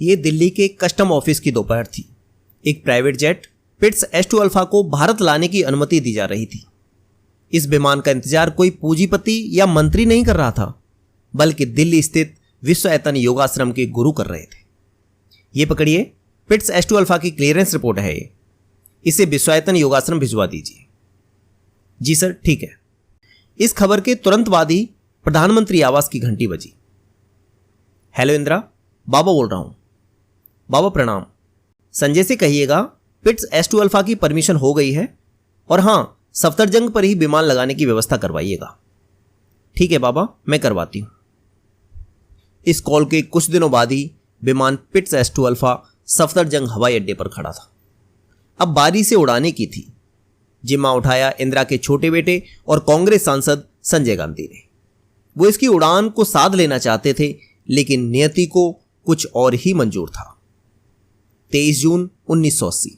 ये दिल्ली के custom office की दोपहर थी। एक प्राइवेट जेट पिट्स S2 अल्फा को भारत लाने की अनुमति दी जा रही थी। इस विमान का इंतजार कोई पूंजीपति या मंत्री नहीं कर रहा था, बल्कि दिल्ली स्थित विश्वएतन योगाश्रम के गुरु कर रहे थे। ये पकड़िए, पिट्स S2 अल्फा की क्लियरेंस रिपोर्ट है ये। इसे विश्वएतन योगाश्रम भिजवा दीजिए। जी सर, ठीक है। इस खबर के तुरंत बाद ही प्रधानमंत्री आवास की घंटी बजी। हेलो इंदिरा, बाबा बोल रहा हूं। बाबा प्रणाम। संजय से कहिएगा पिट्स S2 अल्फा की परमिशन हो गई है और हां, सफदरजंग पर ही विमान लगाने की व्यवस्था करवाइएगा। ठीक है बाबा, मैं करवाती हूं। इस कॉल के कुछ दिनों बाद ही विमान पिट्स S2 अल्फा सफदरजंग हवाई अड्डे पर खड़ा था। अब बारी से उड़ाने की थी। जिम्मा उठाया इंदिरा के छोटे बेटे और कांग्रेस सांसद संजय गांधी ने। वो इसकी उड़ान को साध लेना चाहते थे, लेकिन नियति को कुछ और ही मंजूर था। 23 जून 1980।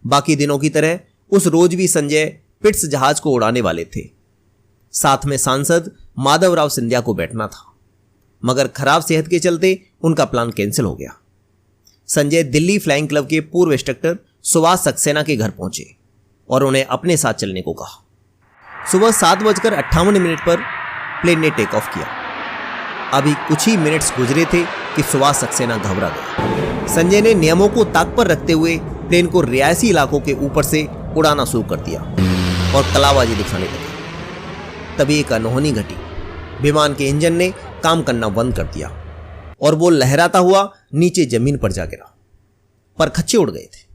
बाकी दिनों की तरह उस रोज भी संजय पिट्स जहाज को उड़ाने वाले थे। साथ में सांसद माधवराव सिंधिया को बैठना था, मगर खराब सेहत के चलते उनका प्लान कैंसिल हो गया। संजय दिल्ली फ्लाइंग क्लब के पूर्व इंस्ट्रक्टर सुभाष सक्सेना के घर पहुंचे और उन्हें अपने साथ चलने को कहा। सुबह 7:58 पर प्लेन ने टेक ऑफ किया। अभी कुछ ही मिनट्स गुजरे थे कि सुभाष सक्सेना घबरा गया। संजय ने नियमों को ताक पर रखते हुए प्लेन को रियासी इलाकों के ऊपर से उड़ाना शुरू कर दिया और कलाबाजी दिखाने लगे। तभी एक अनहोनी घटी। विमान के इंजन ने काम करना बंद कर दिया और वो लहराता हुआ नीचे जमीन पर जा गिरा। पर खच्चे उड़ गए थे।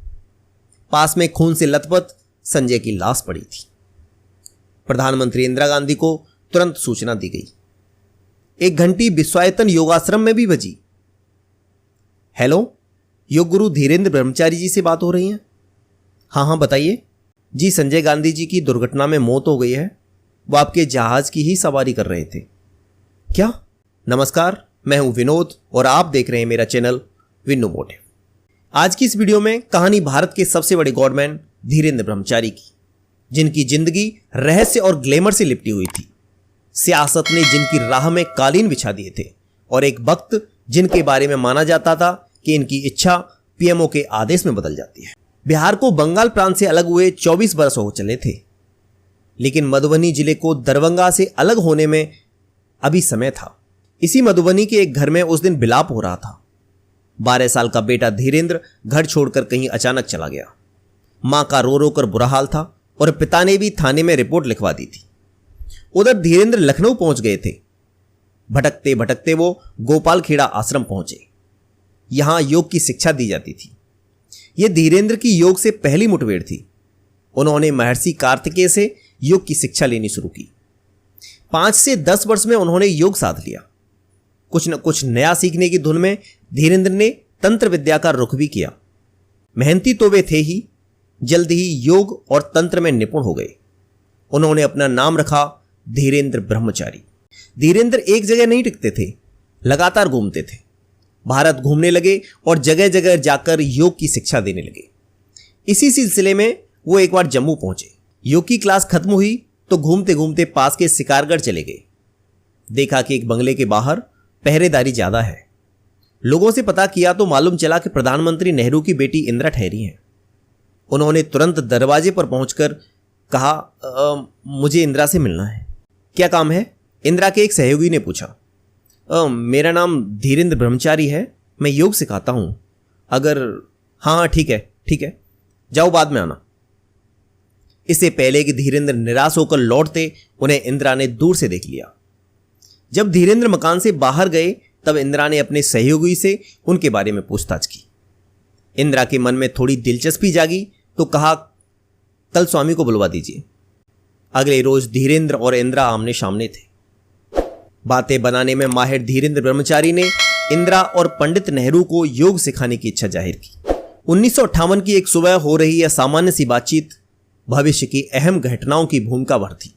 पास में खून से लथपथ संजय की लाश पड़ी थी। प्रधानमंत्री इंदिरा गांधी को तुरंत सूचना दी गई। एक घंटी विश्वएतन योगाश्रम में भी बजी। हेलो, योग गुरु धीरेन्द्र ब्रह्मचारी जी से बात हो रही है? हाँ बताइए। जी, संजय गांधी जी की दुर्घटना में मौत हो गई है। वो आपके जहाज की ही सवारी कर रहे थे। क्या? नमस्कार, मैं हूं विनोद और आप देख रहे हैं मेरा चैनल विन्नू मोटिव। आज की इस वीडियो में कहानी भारत के सबसे बड़े गॉडमैन धीरेन्द्र ब्रह्मचारी की, जिनकी जिंदगी रहस्य और ग्लैमर से लिपटी हुई थी। सियासत ने जिनकी राह में कालीन बिछा दिए थे और एक वक्त जिनके बारे में माना जाता था कि इनकी इच्छा पीएमओ के आदेश में बदल जाती है। बिहार को बंगाल प्रांत से अलग हुए 24 बरस हो चले थे, लेकिन मधुबनी जिले को दरभंगा से अलग होने में अभी समय था। इसी मधुबनी के एक घर में उस दिन विलाप हो रहा था। 12 साल का बेटा धीरेन्द्र घर छोड़कर कहीं अचानक चला गया। मां का रो रो कर बुरा हाल था और पिता ने भी थाने में रिपोर्ट लिखवा दी थी। उधर धीरेन्द्र लखनऊ पहुंच गए थे। भटकते भटकते वो गोपाल खेड़ा आश्रम पहुंचे। यहां योग की शिक्षा दी जाती थी। यह धीरेन्द्र की योग से पहली मुठभेड़ थी। उन्होंने महर्षि कार्तिकेय से योग की शिक्षा लेनी शुरू की। 5 से 10 वर्ष में उन्होंने योग साध लिया। कुछ न कुछ नया सीखने की धुन में धीरेन्द्र ने तंत्र विद्या का रुख भी किया। मेहनती तो वे थे ही, जल्द ही योग और तंत्र में निपुण हो गए। उन्होंने अपना नाम रखा धीरेन्द्र ब्रह्मचारी। धीरेन्द्र एक जगह नहीं टिकते थे, लगातार घूमते थे। भारत घूमने लगे और जगह जगह जाकर योग की शिक्षा देने लगे। इसी सिलसिले में वो एक बार जम्मू पहुंचे। योग की क्लास खत्म हुई तो घूमते घूमते पास के शिकारगढ़ चले गए। देखा कि एक बंगले के बाहर पहरेदारी ज्यादा है। लोगों से पता किया तो मालूम चला कि प्रधानमंत्री नेहरू की बेटी इंदिरा ठहरी हैं। उन्होंने तुरंत दरवाजे पर पहुंचकर कहा, मुझे इंदिरा से मिलना है। क्या काम है? इंदिरा के एक सहयोगी ने पूछा। मेरा नाम धीरेन्द्र ब्रह्मचारी है, मैं योग सिखाता हूं। अगर हाँ ठीक है, जाओ बाद में आना। इससे पहले कि धीरेन्द्र निराश होकर लौटते, उन्हें इंदिरा ने दूर से देख लिया। जब धीरेन्द्र मकान से बाहर गए तब इंदिरा ने अपने सहयोगी से उनके बारे में पूछताछ की। इंदिरा के मन में थोड़ी दिलचस्पी जागी तो कहा, कल स्वामी को बुलवा दीजिए। अगले रोज धीरेन्द्र और इंदिरा आमने सामने थे। बातें बनाने में माहिर धीरेन्द्र ब्रह्मचारी ने इंदिरा और पंडित नेहरू को योग सिखाने की इच्छा जाहिर की। 1958 की एक सुबह हो रही यह सामान्य सी बातचीत भविष्य की अहम घटनाओं की भूमिका भर थी।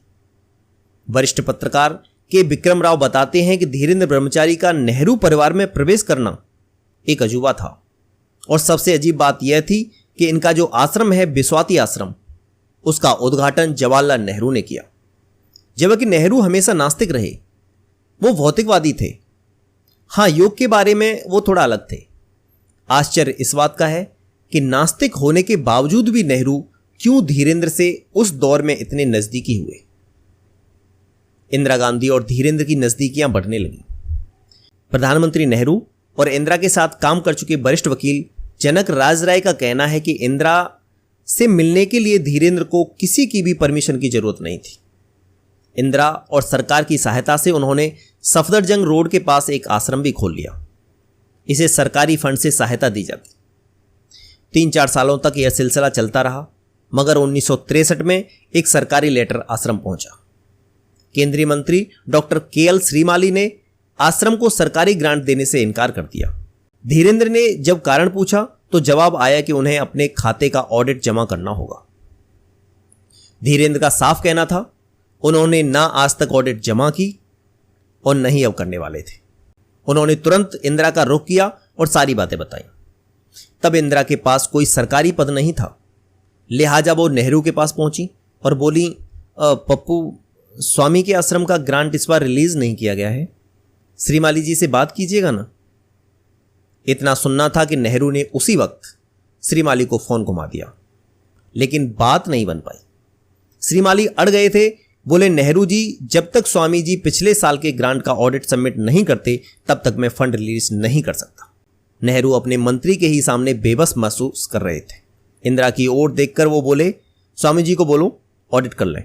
वरिष्ठ पत्रकार के विक्रम राव बताते हैं कि धीरेन्द्र ब्रह्मचारी का नेहरू परिवार में प्रवेश करना एक अजूबा था। और सबसे अजीब बात यह थी कि इनका जो आश्रम है, बिस्वाती आश्रम, उसका उद्घाटन जवाहरलाल नेहरू ने किया। जबकि नेहरू हमेशा नास्तिक रहे, वो भौतिकवादी थे। हाँ, योग के बारे में वो थोड़ा अलग थे। आश्चर्य इस बात का है कि नास्तिक होने के बावजूद भी नेहरू क्यों धीरेंद्र से उस दौर में इतने नजदीकी हुए। इंदिरा गांधी और धीरेंद्र की नजदीकियां बढ़ने लगी। प्रधानमंत्री नेहरू और इंदिरा के साथ काम कर चुके वरिष्ठ वकील जनक राजराय का कहना है कि इंदिरा से मिलने के लिए धीरेंद्र को किसी की भी परमिशन की जरूरत नहीं थी। इंदिरा और सरकार की सहायता से उन्होंने सफदरजंग रोड के पास एक आश्रम भी खोल लिया। इसे सरकारी फंड से सहायता दी जाती। 3-4 सालों तक यह सिलसिला चलता रहा, मगर 1963 में एक सरकारी लेटर आश्रम पहुंचा। केंद्रीय मंत्री डॉक्टर KL श्रीमाली ने आश्रम को सरकारी ग्रांट देने से इनकार कर दिया। धीरेंद्र ने जब कारण पूछा तो जवाब आया कि उन्हें अपने खाते का ऑडिट जमा करना होगा। धीरेंद्र का साफ कहना था, उन्होंने ना आज तक ऑडिट जमा की और न ही अब करने वाले थे। उन्होंने तुरंत इंदिरा का रुख किया और सारी बातें बताई। तब इंदिरा के पास कोई सरकारी पद नहीं था, लिहाजा वो नेहरू के पास पहुंची और बोली, पप्पू, स्वामी के आश्रम का ग्रांट इस बार रिलीज नहीं किया गया है, श्रीमाली जी से बात कीजिएगा ना। इतना सुनना था कि नेहरू ने उसी वक्त श्रीमाली को फोन घुमा दिया, लेकिन बात नहीं बन पाई। श्रीमाली अड़ गए थे। बोले, नेहरू जी, जब तक स्वामी जी पिछले साल के ग्रांट का ऑडिट सबमिट नहीं करते तब तक मैं फंड रिलीज नहीं कर सकता। नेहरू अपने मंत्री के ही सामने बेबस महसूस कर रहे थे। इंदिरा की ओर देखकर वो बोले, स्वामी जी को बोलो ऑडिट कर लें।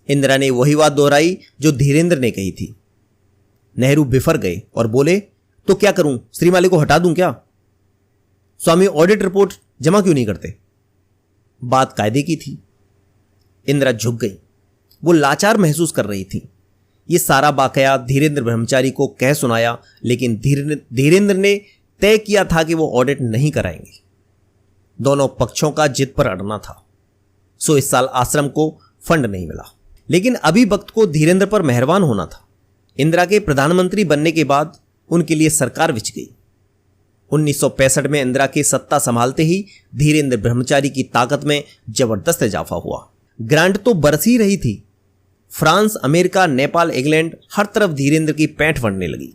इंदिरा ने वही बात दोहराई जो धीरेंद्र ने कही थी। नेहरू बिफर गए और बोले, तो क्या करूं, श्रीमाली को हटा दूं क्या? स्वामी ऑडिट रिपोर्ट जमा क्यों नहीं करते? बात कायदे की थी। इंदिरा झुक गई। वो लाचार महसूस कर रही थी। ये सारा वाकया धीरेंद्र ब्रह्मचारी को कह सुनाया, लेकिन धीरेंद्र ने तय किया था कि वो ऑडिट नहीं कराएंगे। दोनों पक्षों का जिद पर अड़ना था। सो इस साल आश्रम को फंड नहीं मिला, लेकिन अभी वक्त को धीरेंद्र पर मेहरबान होना था। इंदिरा के प्रधानमंत्री बनने के बाद उनके लिए सरकार बिछ गई। 1965 में इंदिरा की सत्ता संभालते ही धीरेंद्र ब्रह्मचारी की ताकत में जबरदस्त इजाफा हुआ। ग्रांट तो बरस ही रही थी। फ्रांस, अमेरिका, नेपाल, इंग्लैंड, हर तरफ धीरेंद्र की पैंठ बढ़ने लगी।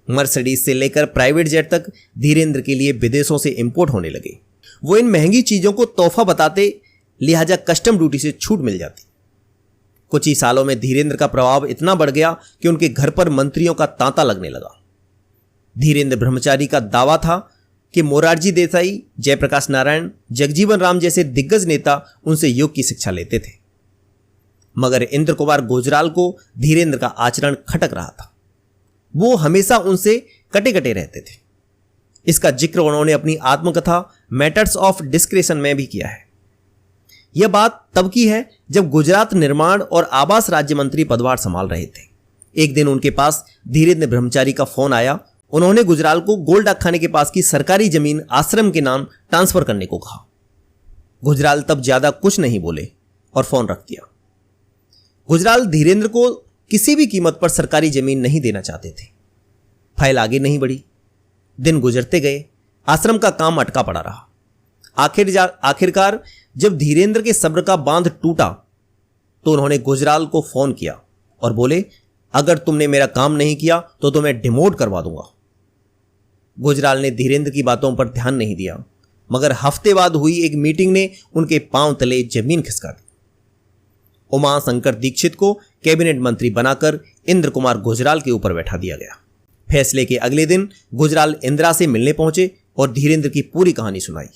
मर्सिडीज से लेकर प्राइवेट जेट तक धीरेंद्र के लिए विदेशों से इंपोर्ट होने लगे। वो इन महंगी चीजों को तोहफा बताते, लिहाजा कस्टम ड्यूटी से छूट मिल जाती। कुछ ही सालों में धीरेंद्र का प्रभाव इतना बढ़ गया कि उनके घर पर मंत्रियों का तांता लगने लगा। धीरेंद्र ब्रह्मचारी का दावा था कि मोरारजी देसाई, जयप्रकाश नारायण, जगजीवन राम जैसे दिग्गज नेता उनसे योग की शिक्षा लेते थे, मगर इंद्र कुमार गुजराल को धीरेंद्र का आचरण खटक रहा था। वो हमेशा उनसे कटे कटे रहते थे। इसका जिक्र उन्होंने अपनी आत्मकथा मैटर्स ऑफ डिस्क्रेशन में भी किया है। यह बात तब की है जब गुजरात निर्माण और आवास राज्य मंत्री पदभार संभाल रहे थे। एक दिन उनके पास धीरेंद्र ब्रह्मचारी का फोन आया। उन्होंने गुजराल को गोल डाकखाने के पास की सरकारी जमीन आश्रम के नाम ट्रांसफर करने को कहा। गुजराल तब ज्यादा कुछ नहीं बोले और फोन रख दिया। गुजराल धीरेंद्र को किसी भी कीमत पर सरकारी जमीन नहीं देना चाहते थे। फाइल आगे नहीं बढ़ी। दिन गुजरते गए। आश्रम का काम अटका पड़ा रहा। आखिरकार जब धीरेंद्र के सब्र का बांध टूटा तो उन्होंने गुजराल को फोन किया और बोले, अगर तुमने मेरा काम नहीं किया तो तुम्हें डिमोट करवा दूंगा। गुजराल ने धीरेंद्र की बातों पर ध्यान नहीं दिया, मगर हफ्ते बाद हुई एक मीटिंग ने उनके पांव तले जमीन खिसका दी। उमा शंकर दीक्षित को कैबिनेट मंत्री बनाकर इंद्र कुमार गुजराल के ऊपर बैठा दिया गया। फैसले के अगले दिन गुजराल इंदिरा से मिलने पहुंचे और धीरेंद्र की पूरी कहानी सुनाई,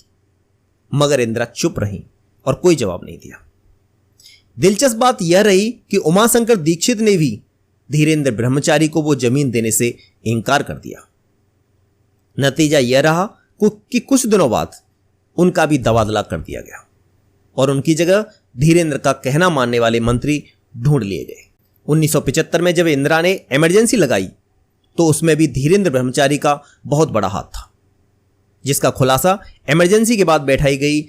मगर इंदिरा चुप रही और कोई जवाब नहीं दिया। दिलचस्प बात यह रही कि उमाशंकर दीक्षित ने भी धीरेंद्र ब्रह्मचारी को वो जमीन देने से इनकार कर दिया। नतीजा यह रहा कि कुछ दिनों बाद उनका भी तबादला कर दिया गया और उनकी जगह धीरेंद्र का कहना मानने वाले मंत्री ढूंढ लिए गए। 1975 में जब इंदिरा ने इमरजेंसी लगाई तो उसमें भी धीरेंद्र ब्रह्मचारी का बहुत बड़ा हाथ था, जिसका खुलासा इमरजेंसी के बाद बैठाई गई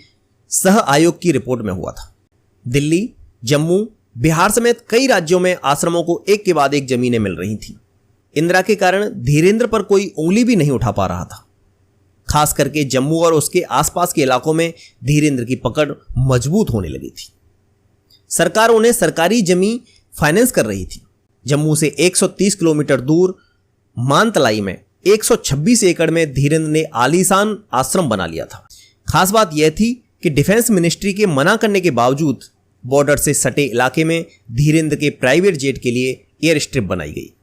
सह आयोग की रिपोर्ट में हुआ था। दिल्ली, जम्मू, बिहार समेत कई राज्यों में आश्रमों को एक के बाद एक जमीनें मिल रही थीं। इंदिरा के कारण धीरेंद्र पर कोई उंगली भी नहीं उठा पा रहा था। खास करके जम्मू और उसके आसपास के इलाकों में धीरेंद्र की पकड़ मजबूत होने लगी थी। सरकार उन्हें सरकारी जमीन फाइनेंस कर रही थी। जम्मू से 130 किलोमीटर दूर मानतलाई में 126 एकड़ में धीरेन्द्र ने आलीशान आश्रम बना लिया था। खास बात यह थी कि डिफेंस मिनिस्ट्री के मना करने के बावजूद बॉर्डर से सटे इलाके में धीरेन्द्र के प्राइवेट जेट के लिए एयर स्ट्रिप बनाई गई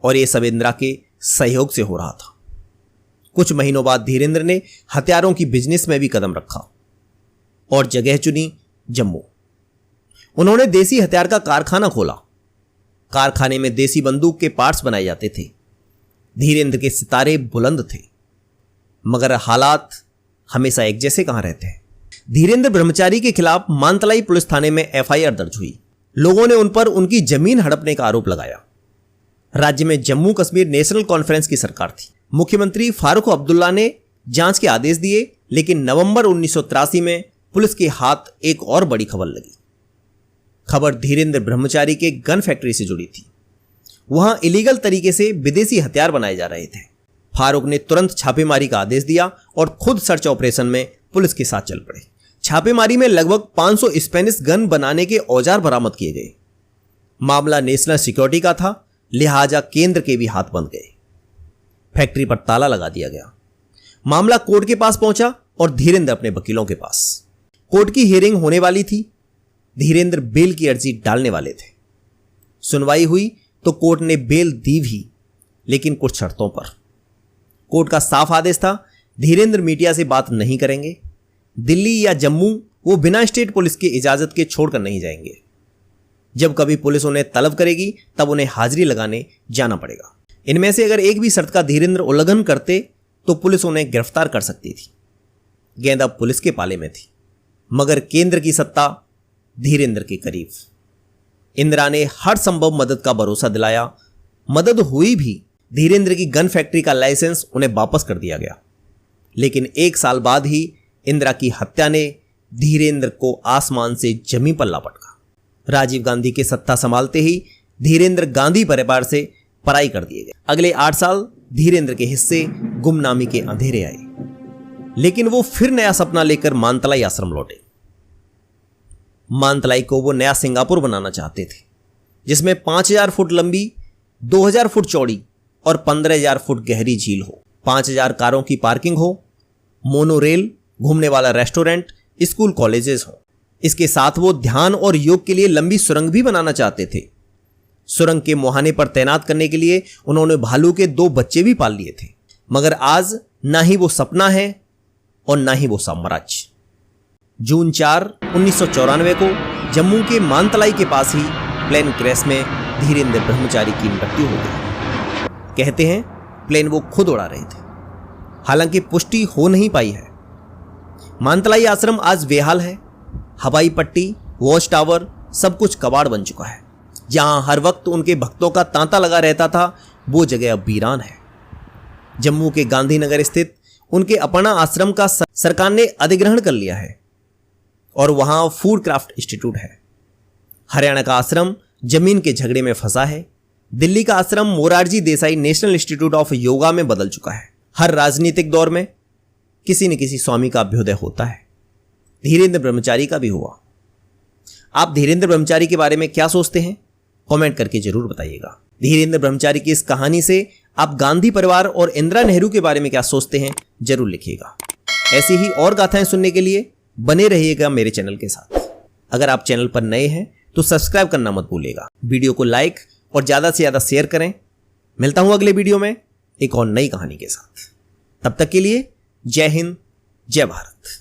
और यह सब इंदिरा के सहयोग से हो रहा था। कुछ महीनों बाद धीरेन्द्र ने हथियारों की बिजनेस में भी कदम रखा और जगह चुनी जम्मू। उन्होंने देसी हथियार का कारखाना खोला। कारखाने में देसी बंदूक के पार्ट्स बनाए जाते थे। धीरेन्द्र के सितारे बुलंद थे, मगर हालात हमेशा एक जैसे कहां रहते हैं। धीरेन्द्र ब्रह्मचारी के खिलाफ मानतलाई पुलिस थाने में एफआईआर दर्ज हुई। लोगों ने उन पर उनकी जमीन हड़पने का आरोप लगाया। राज्य में जम्मू कश्मीर नेशनल कॉन्फ्रेंस की सरकार थी। मुख्यमंत्री फारूक अब्दुल्ला ने जांच के आदेश दिए, लेकिन नवंबर 1983 में पुलिस के हाथ एक और बड़ी खबर लगी। खबर धीरेन्द्र ब्रह्मचारी के गन फैक्ट्री से जुड़ी थी। वहां इलीगल तरीके से विदेशी हथियार बनाए जा रहे थे। फारूक ने तुरंत छापेमारी का आदेश दिया और खुद सर्च ऑपरेशन में पुलिस के साथ चल पड़े। छापेमारी में लगभग 500 स्पेनिश गन बनाने के औजार बरामद किए गए। मामला नेशनल सिक्योरिटी का था, लिहाजा केंद्र के भी हाथ बंद गए। फैक्ट्री पर ताला लगा दिया गया। मामला कोर्ट के पास पहुंचा और धीरेन्द्र अपने वकीलों के पास। कोर्ट की हियरिंग होने वाली थी। धीरेन्द्र बेल की अर्जी डालने वाले थे। सुनवाई हुई तो कोर्ट ने बेल दी भी, लेकिन कुछ शर्तों पर। कोर्ट का साफ आदेश था, धीरेन्द्र मीडिया से बात नहीं करेंगे। दिल्ली या जम्मू वो बिना स्टेट पुलिस की इजाजत के छोड़कर नहीं जाएंगे। जब कभी पुलिस उन्हें तलब करेगी तब उन्हें हाजिरी लगाने जाना पड़ेगा। इनमें से अगर एक भी शर्त का धीरेन्द्र उल्लंघन करते तो पुलिस उन्हें गिरफ्तार कर सकती थी। गेंद अब पुलिस के पाले में थी, मगर केंद्र की सत्ता धीरेन्द्र के करीब। इंदिरा ने हर संभव मदद का भरोसा दिलाया। मदद हुई भी। धीरेन्द्र की गन फैक्ट्री का लाइसेंस उन्हें वापस कर दिया गया। लेकिन 1 साल बाद ही इंदिरा की हत्या ने धीरेन्द्र को आसमान से जमीन पर लपटा। राजीव गांधी के सत्ता संभालते ही धीरेन्द्र गांधी परिवार से पराई कर दिए गए। अगले 8 साल धीरेन्द्र के हिस्से गुमनामी के अंधेरे आए, लेकिन वो फिर नया सपना लेकर मानतलाई आश्रम लौटे। मानतलाई को वो नया सिंगापुर बनाना चाहते थे, जिसमें 5000 फुट लंबी, 2000 फुट चौड़ी और 15000 फुट गहरी झील हो, 5000 कारों की पार्किंग हो, मोनोरेल, घूमने वाला रेस्टोरेंट, स्कूल, कॉलेजेस हो। इसके साथ वो ध्यान और योग के लिए लंबी सुरंग भी बनाना चाहते थे। सुरंग के मुहाने पर तैनात करने के लिए उन्होंने भालू के 2 बच्चे भी पाल लिए थे। मगर आज ना ही वो सपना है और ना ही वो साम्राज्य। जून 4, 1994 को जम्मू के मानतलाई के पास ही प्लेन क्रैश में धीरेन्द्र ब्रह्मचारी की मृत्यु हो गई। कहते हैं प्लेन वो खुद उड़ा रहे थे, हालांकि पुष्टि हो नहीं पाई है। मानतलाई आश्रम आज बेहाल है। हवाई पट्टी, वॉच टावर, सब कुछ कबाड़ बन चुका है। जहां हर वक्त उनके भक्तों का तांता लगा रहता था, वो जगह अब वीरान है। जम्मू के गांधीनगर स्थित उनके अपना आश्रम का सरकार ने अधिग्रहण कर लिया है और वहां फूड क्राफ्ट इंस्टीट्यूट है। हरियाणा का आश्रम जमीन के झगड़े में फंसा है। दिल्ली का आश्रम Morarji Desai national institute of yoga में बदल चुका है। हर राजनीतिक दौर में किसी न किसी स्वामी का अभ्युदय होता है। धीरेन्द्र ब्रह्मचारी का भी हुआ। आप धीरेन्द्र ब्रह्मचारी के बारे में क्या सोचते हैं? कमेंट करके जरूर बताइएगा। धीरेन्द्र ब्रह्मचारी की इस कहानी से आप गांधी परिवार और इंदिरा नेहरू के बारे में क्या सोचते हैं, जरूर लिखिएगा। ऐसी ही और गाथाएं सुनने के लिए बने रहिएगा मेरे चैनल के साथ। अगर आप चैनल पर नए हैं तो सब्सक्राइब करना मत भूलिएगा। वीडियो को लाइक और ज्यादा से ज्यादा शेयर करें। मिलता हूं अगले वीडियो में एक और नई कहानी के साथ। तब तक के लिए जय हिंद, जय भारत।